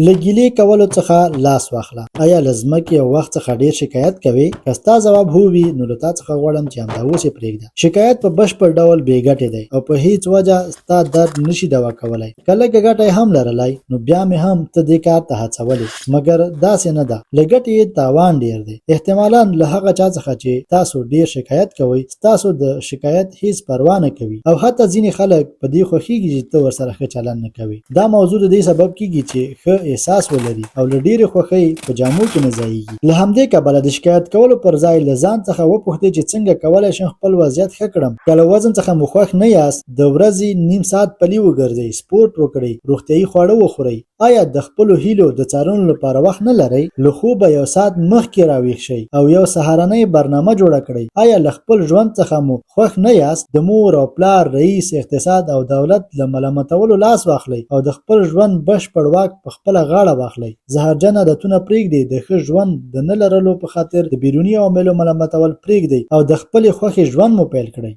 له ګیلې کولو څخه لاس واخله. آیا له ځمکې او وخت څخه ډېر شکایت کوې؟ که ستا ځواب هو وي نو له تا څخه غواړم چې همدا اوس یې پرېږده. شکایت په بشپړ ډول بې ګټې دی او په هیڅ وجه ستا درد نشي دوا کولی. که لږه ګټه یې هم لرلی نو بیا مې هم ته دې کار ته هڅولې، مګر داسې نه ده. له ګټې یې تاوان ډېر دی. احتمالاً له هغه چا څخه چې تاسو ډېر شکایت کوئ ستاسو د شکایت هیڅ پروا نه کوي او حتی ځینې خلک په دې خوښیږي چې ته ورسره ښه چلند نه کوي. دا موضوع د دې سبب کیږي چې ښه احساس ولري او له ډېرې خوښۍ په جامو کې نه ځایږي. له همدې کبله د شکایت کولو پر ځای له ځان څخه وپوښتئ چې څنګه کولی شم خپل وضعیت ښه کړم. که له وزن څخه مو خوښ نه یاست د ورځې نیم ساعت پلي وګرځئ، سپورټ وکړئ، روغتیایي خواړه وخورئ. آیا د خپلو هیلو د څارنو لپاره وخت نه لرئ؟ له خوبه یو ساعت مخکې راویښ شئ او یو سهارنۍ برنامه جوړه کړئ. آیا له خپل ژوند څخه مو خوښ نه یاست؟ د مور او پلار، رئیس، اقتصاد او دولت له ملامتولو لاس واخلئ او د خپل ژوند بشپړ واک په خپله غاړه واخلئ. زهرجن عادتونه پرېږدئ. د ښه ژوند د نه لرلو په خاطر د بیروني عواملو ملامتول پرېږدئ او د خپلې خوښې ژوند مو پیل کړئ.